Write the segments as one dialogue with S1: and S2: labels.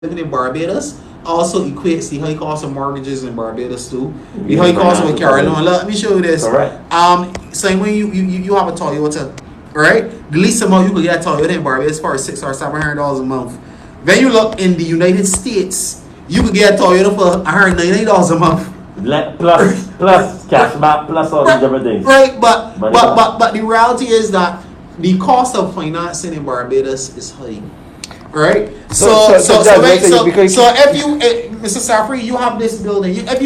S1: living in Barbados also equates the high cost of mortgages in Barbados too. The high cost of a car loan. Let me show you this. Same way you have a Toyota, right? The least amount you could get a Toyota in Barbados for $600 or $700 a month. Then you look in the United States, you could get a Toyota for $199 a month.
S2: Plus cashback, plus all these different things.
S1: Right, but the reality is that the cost of financing in Barbados is high. Right? So if you Mr. Safri, you have this building. If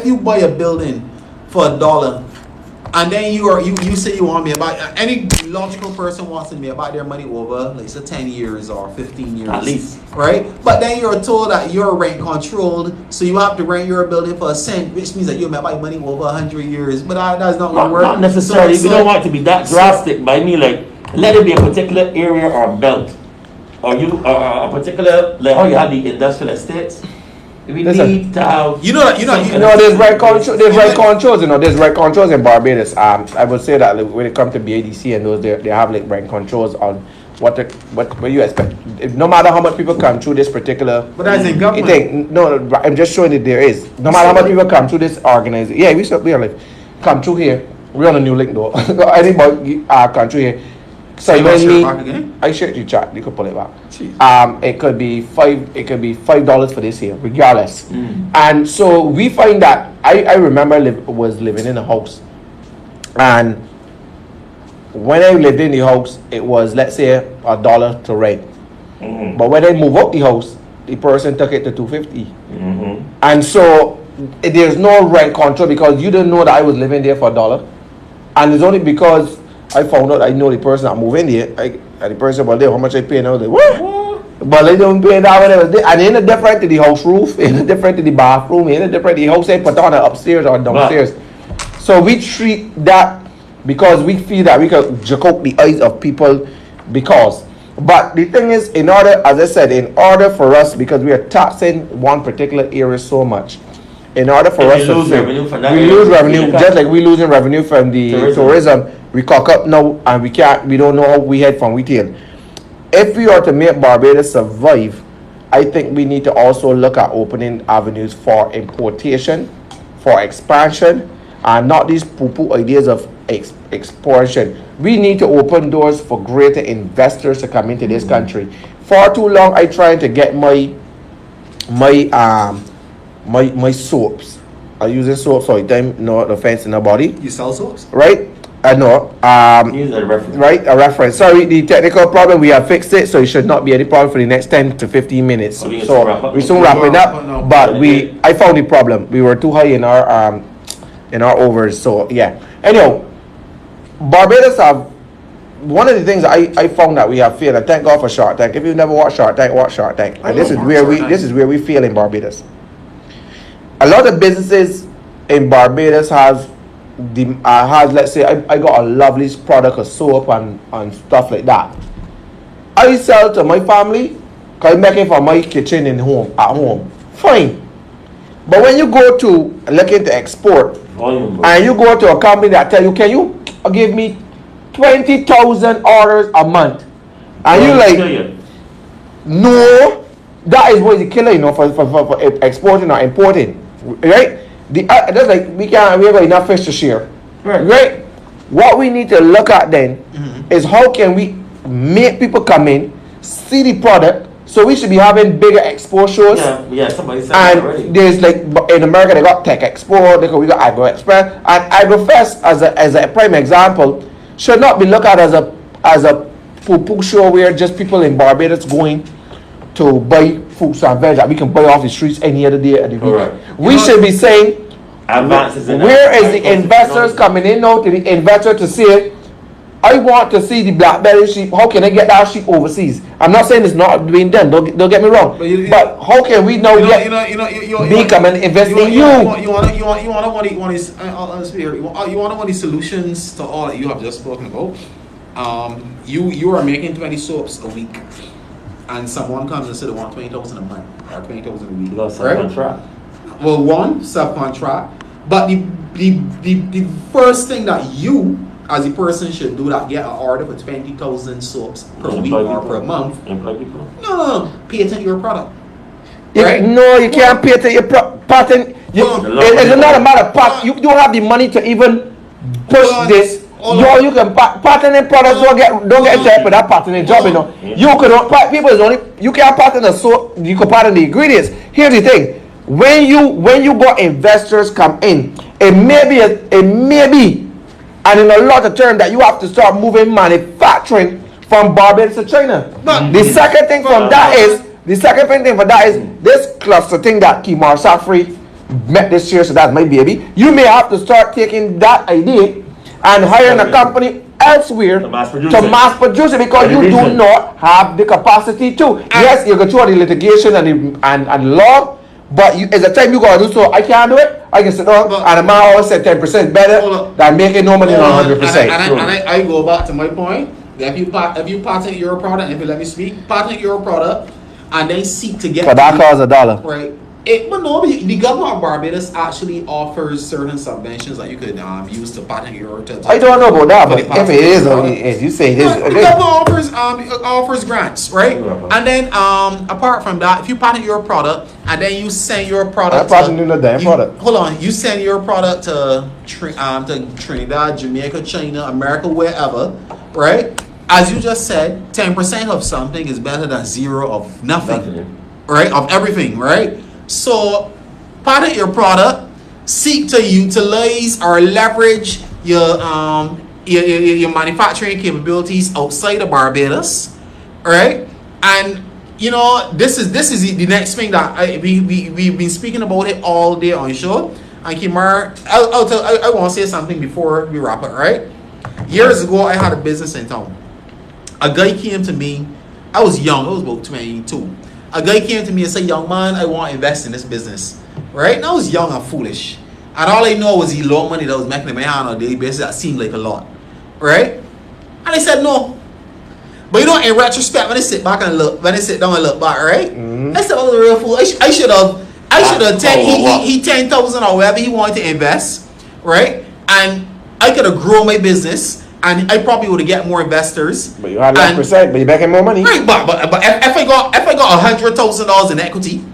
S1: you buy a building for $1, and then you say you want me about any logical person wants to be about their money over like say 10 years or 15 years
S2: at least,
S1: right? But then you're told that you're rent controlled, so you have to rent your building for $1, which means that you may buy money over 100 years. But that's not going to work.
S2: Not necessarily. We don't want it to be that drastic. But I mean, like, let it be a particular area or belt, or a particular, like how you have the industrial estates. We need to have
S3: there's rent controls. There's rent controls in Barbados. I would say that when it comes to BADC and those, they have like rent controls on what you expect. No matter how much people come through this particular.
S1: But that's in government.
S3: No, I'm just showing that there is. No matter how much people come through this organization. Yeah, we are like come through here. We're on a new link though. Anybody come through here. So I shared your chat. You could pull it back. It could be $5 for this year, regardless. And so we find that I remember was living in a house, and when I lived in the house, it was let's say $1 to rent. But when I moved out the house, the person took it to $2.50. And so there's no rent control because you didn't know that I was living there for $1, and it's only because I found out I know the person that moved in there. And the person was there, how much I pay now? Like, what? But they don't pay that whatever. And it ain't different to the house roof, it ain't different to the bathroom, it ain't different to the house ain't put on upstairs or downstairs. So we treat that because we feel that we can joke out the eyes of people but the thing is, as I said, in order for us, because we are taxing one particular area so much, in order for us to lose revenue, just like we losing revenue from the tourism. We cock up now and we don't know how we head from retail. If we are to make Barbados survive, I think we need to also look at opening avenues for importation, for expansion, and not these poo-poo ideas of expansion. We need to open doors for greater investors to come into this country. For too long, I tried to get my soaps. I use the soaps all the time, no offense to nobody.
S1: You sell soaps?
S3: Right? No.
S2: Use a reference.
S3: Right, a reference. Sorry, the technical problem, we have fixed it, so it should not be any problem for the next 10 to 15 minutes. So we soon wrap it up. But I found the problem. We were too high in our overs. So yeah. Anyhow, Barbados have one of the things I found that we have failed. And thank God for Shark Tank. If you've never watched Shark Tank, watch Shark Tank. And this is where we fail in Barbados. A lot of businesses in Barbados has let's say I got a lovely product of soap and stuff like that. I sell to my family because I make it for my kitchen at home. Fine. But when you go to looking to export and you go to a company that tell you, can you give me 20,000 orders a month? And you like, no, that is what is the killer, for exporting or importing, right? That's like we have enough fish to share, right? What we need to look at then is how can we make people come in, see the product. So we should be having bigger expo shows.
S2: Yeah, somebody said
S3: and
S2: that already.
S3: There's like in America they got Tech Expo, we got Agro Express, and AgroFest as a prime example should not be looked at as a poo-poo show where just people in Barbados going to buy fruits and veg that we can buy off the streets any other day of the week. Right. We should be saying, where is the investors coming in now to the investor to say, I want to see the blackberry sheep. How can I get that sheep overseas? I'm not saying it's not being done. Don't get me wrong. But how can we now become an investor in you?
S1: You want one of these solutions to all that you have just spoken about. You are making 20 soaps a week, and someone comes and says they want 20,000 a month or 20,000 a week.
S2: Subcontract.
S1: Well, one subcontract, but the first thing that you as a person should do that, get an order for 20,000 soaps per week or per month.
S2: Employ people.
S1: No, patent your product.
S3: No, you can't patent your patent. It's not a matter of patent. You don't have the money to even push this. You can patent products. Don't get set for that patenting job. You know, you could people is only you can't patent a soap. You can patent the ingredients. Here's the thing: when you got investors come in, it may be, and in a lot of terms that you have to start moving manufacturing from Barbados to China. The second thing from that is this cluster thing that Kimar Safri met this year. So that's my baby. You may have to start taking that idea and hiring a company elsewhere to mass produce it because you do not have the capacity to. Yes, you can throw the litigation and law, but it's a time you gotta do so. I can't do it. I can sit down and the man always said 10% better than making no money on 100%.
S1: And I go back to my point. If you patent your product, if you let me speak, patent your product and then seek to get.
S3: But that costs $1.
S1: Right. But no, the government of Barbados actually offers certain subventions that you could use to patent your.
S3: I don't know about that, but if it is, as you say,
S1: the government offers grants, right? And then apart from that, if you patent your product and then you send your product, hold on, you send your product to Trinidad, Jamaica, China, America, wherever, right? As you just said, 10% of something is better than 0 of nothing, right? Of everything, right? So, patent your product, seek to utilize or leverage your manufacturing capabilities outside of Barbados, right? And you know this is the next thing that we've been speaking about it all day on show. And Kimar, I want to say something before we wrap it, right? Years ago, I had a business in town. A guy came to me. I was young. I was about 22. A guy came to me and said, young man, I want to invest in this business. Right? And I was young and foolish. And all I know was the low money that was making in my hand on a daily basis that seemed like a lot. Right? And I said, no. But you know, in retrospect, when I sit down and look back, right? I said, I was a real fool. I should have taken he 10,000 or whatever he wanted to invest. Right? And I could have grown my business. And I probably would have get more investors.
S3: But you had 1%, but you're making more money.
S1: Right, but if I got $100,000 in equity,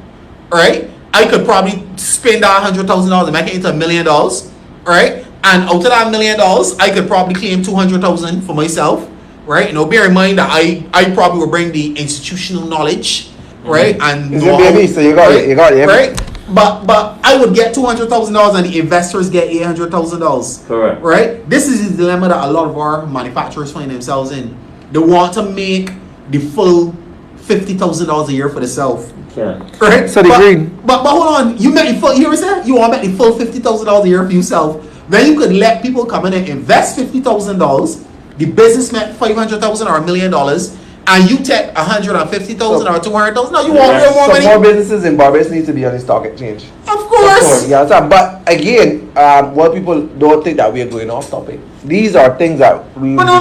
S1: right, I could probably spend that $100,000 and make it into $1 million, right? And out of that $1 million, I could probably claim $200,000 for myself, right? You know, bear in mind that I probably will bring the institutional knowledge, right? And
S3: it's your baby, so you got it,
S1: right? But I would get $200,000 and the investors get $800,000.
S2: Correct.
S1: Right? This is the dilemma that a lot of our manufacturers find themselves in. They want to make the full $50,000 a year for themselves.
S2: Yeah.
S1: Right?
S3: So green.
S1: But hold on, you want to make the full $50,000 a year for yourself. Then you could let people come in and invest $50,000. The business made $500,000 or $1 million. And you take $150,000 or $200,000. No, you want more money.
S3: More businesses in Barbados need to be on the stock exchange.
S1: Of course.
S3: Yeah, but again, what people don't think that we are going off topic. These are things that we.
S1: But no.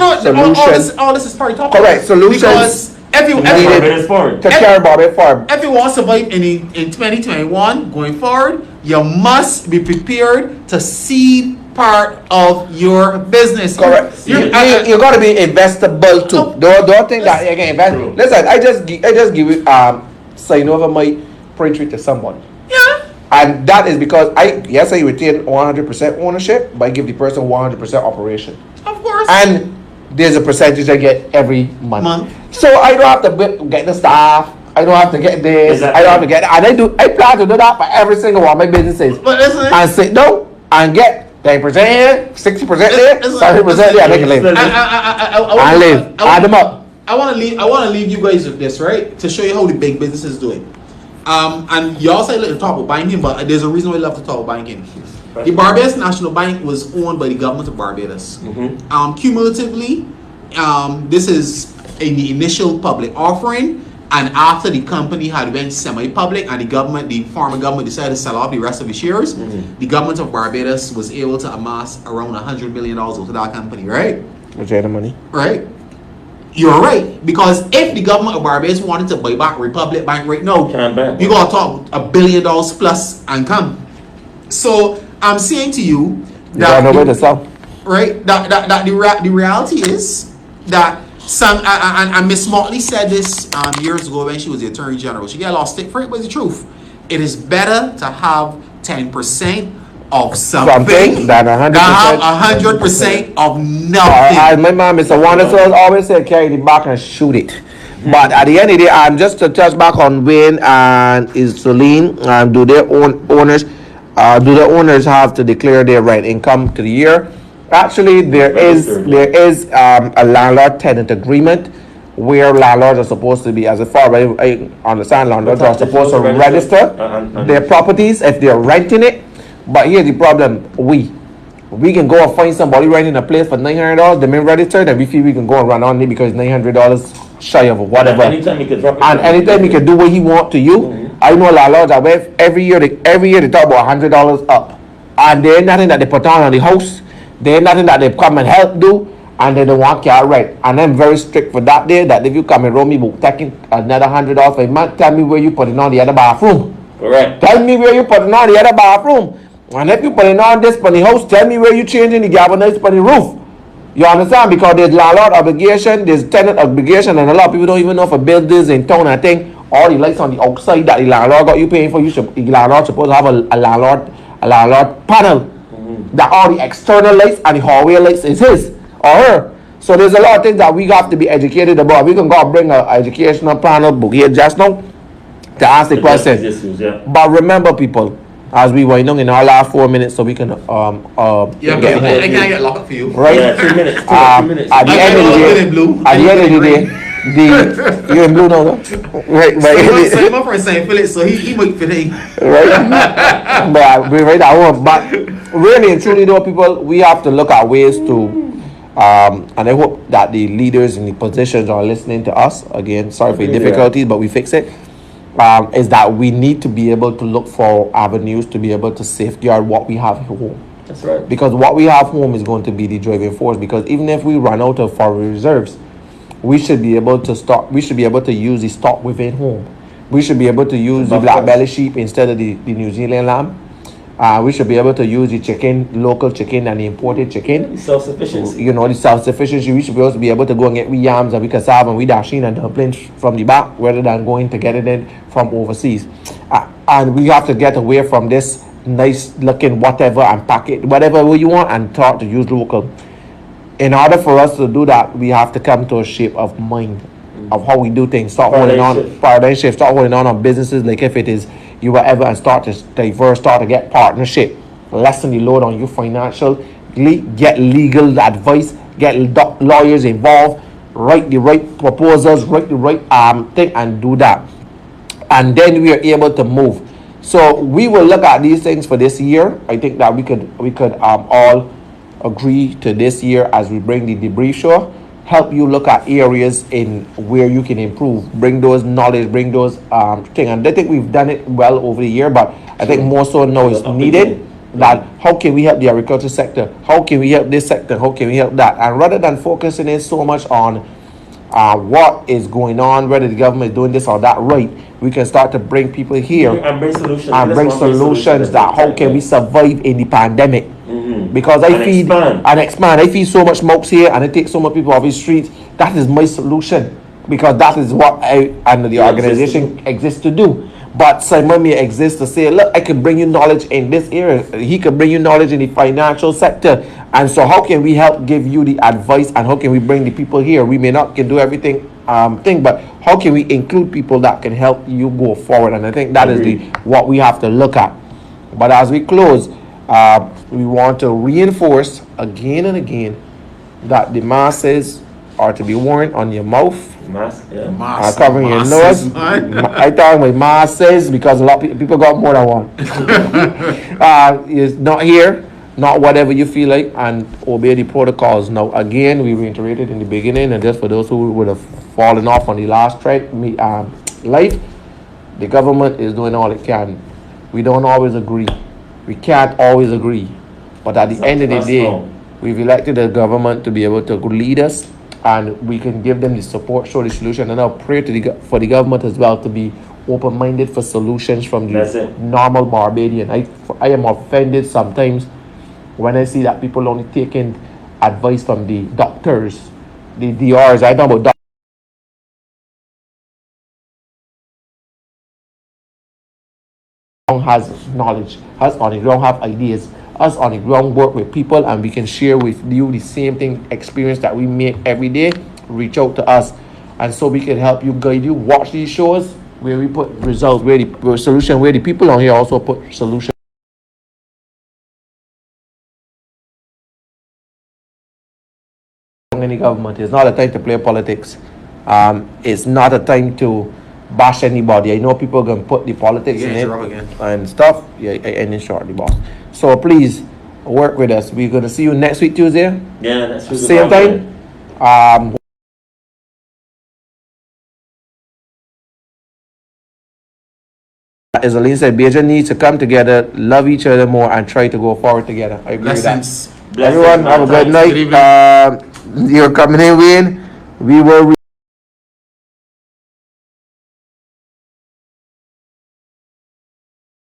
S1: All this is part of topic.
S3: Correct. Solutions.
S1: Because everyone
S3: to carry Barbados forward.
S1: If you want to survive in 2021 going forward, you must be prepared to seed part of your business.
S3: Correct. You got to be investable too. Don't think that you can invest. Listen, I just give it sign over my print to someone.
S1: Yeah.
S3: And that is because I retain 100% ownership, but I give the person 100% operation.
S1: Of course.
S3: And there's a percentage I get every month. So I don't have to get the staff. I don't have to get this. Exactly. I don't have to get that. And I plan to do that for every single one of my businesses.
S1: But listen,
S3: and sit down and get 10% here, 60% there, 70% there, and they can live. I live. Add them up.
S1: I want to leave you guys with this, right? To show you how the big businesses do it. And you also like to talk about banking, but there's a reason why I love to talk about banking. The Barbados National Bank was owned by the government of Barbados. Cumulatively, this is in the initial public offering. And after the company had went semi-public and the former government decided to sell off the rest of the shares, the government of Barbados was able to amass around $100 million out of that company, right?
S3: Which had the money.
S1: Right? You're right. Because if the government of Barbados wanted to buy back Republic Bank right now, you're going to talk $1 billion plus and come. So I'm saying to you
S3: that... You got nowhere to sell.
S1: right? That the reality is that some and Miss Motley said this years ago when she was the Attorney General. She got a lot of stick for it, but it's the truth. It is better to have 10% of something
S3: than 100%
S1: of nothing.
S3: As my mom, Mr. Wanda always said, carry the back and shoot it. But at the end of the day, I'm just to touch back on Wayne and Celine. Do their own owners? Do the owners have to declare their rent income to the year? Actually, there is a landlord-tenant agreement where landlords are supposed to be, as far as I understand, landlords are supposed to register their properties if they're renting it. But here's the problem: we can go and find somebody renting a place for $900. They may register, and we feel we can go and run on it because $900 shy of whatever.
S2: And anytime
S3: he can do what he want to you. Mm-hmm. I know landlords that every year they talk about $100 up, and there's nothing that they put on the house. There's nothing that they come and help do, and they don't want your rent. And I'm very strict for that day. That if you come and roll me book taking another $100 for a month, tell me where you put it on the other bathroom.
S2: Correct.
S3: Tell me where you put it on the other bathroom. And if you put it on this for the house, tell me where you changing the galvanized for the roof. You understand? Because there's landlord obligation, there's tenant obligation, and a lot of people don't even know for buildings in town. I think all the lights on the outside that the landlord got you paying for, the landlord supposed to have a landlord panel. Mm-hmm. That all the external lights and the hallway lights is his or her. So there's a lot of things that we have to be educated about. We can go and bring an educational panel book here just now to ask the question. But remember, people, as we wind down in our last 4 minutes, so we can
S1: can I get locked up for you?
S3: Right?
S2: Yeah, 2 minutes. 2 minutes.
S3: At the end of the day, you're in blue now, though. Right.
S1: So my friend saying Philip, so he might fit in.
S3: Right. But we're right at home. But really and truly, though, people, we have to look at ways to. And I hope that the leaders in the positions are listening to us. Again, sorry for the difficulties, but we fix it. Is that we need to be able to look for avenues to be able to safeguard what we have at home.
S2: That's right.
S3: Because what we have home is going to be the driving force. Because even if we run out of foreign reserves, we should be able to stock. We should be able to use the stock within home. We should be able to use the black belly sheep instead of the New Zealand lamb. We should be able to use the chicken, local chicken, and the imported chicken.
S2: Self-sufficiency.
S3: You know, the self-sufficiency. We should be able to go and get we yams and we cassava and we dasheen and dumplings from the back rather than going to get it in from overseas. And we have to get away from this nice looking whatever and pack it, whatever you want, and start to use local. In order for us to do that, we have to come to a shape of mind of how we do things. Start holding on, paradigm shift, start holding on businesses like if it is you whatever, and start to diverse, start to get partnership, lessen the load on you financial, get legal advice, get lawyers involved, write the right proposals, write the right thing, and do that. And then we are able to move. So we will look at these things for this year. I think that we could all agree to this year as we bring the debrief show. Help you look at areas in where you can improve, bring those knowledge, bring those things. And I think we've done it well over the year, but I think more so now is needed. That how can we help the agriculture sector? How can we help this sector? How can we help that? And rather than focusing in so much on what is going on, whether the government is doing this or that right, we can start to bring people here
S2: and bring solutions.
S3: That how can we survive in the pandemic? Because I feed and expand. I feed so much smokes here, and I take so much people off the streets. That is my solution, because that is what I and the organization exists to do. But Simon may exist to say, look, I can bring you knowledge in this area. He can bring you knowledge in the financial sector. And so how can we help give you the advice, and how can we bring the people here? We may not can do everything but how can we include people that can help you go forward? And I think that is what we have to look at. But as we close, we want to reinforce again and again that the masks are to be worn on your mouth. Covering your nose. I thought with masks because a lot of people got more than one. It's not here, not whatever you feel like, and obey the protocols. Now, again, we reiterated in the beginning, and just for those who would have fallen off on the last thread, life, the government is doing all it can. We don't always agree. We can't always agree. But at the end of the day, we've elected a government to be able to lead us, and we can give them the support, show the solution, and I'll pray for the government as well to be open-minded for solutions from the normal Barbadian. I am offended sometimes when I see that people only taking advice from the doctors, the DRs. I know about doctors. Has knowledge, has on the ground have ideas, us on the ground work with people, and we can share with you the same thing experience that we make every day. Reach out to us, and so we can help you, guide you. Watch these shows where we put results, where the solution, where the people on here also put solution. Any government, it's not a time to play politics. It's not a time to bash anybody. I know people can put the politics in it and stuff. Yeah, and in short, the boss. So please work with us. We're gonna see you next week Tuesday.
S2: Yeah, next week.
S3: Same time. As Aline said, Beijing needs to come together, love each other more, and try to go forward together. I agree with that. Everyone, have a good night. You're coming in, Wayne. We will.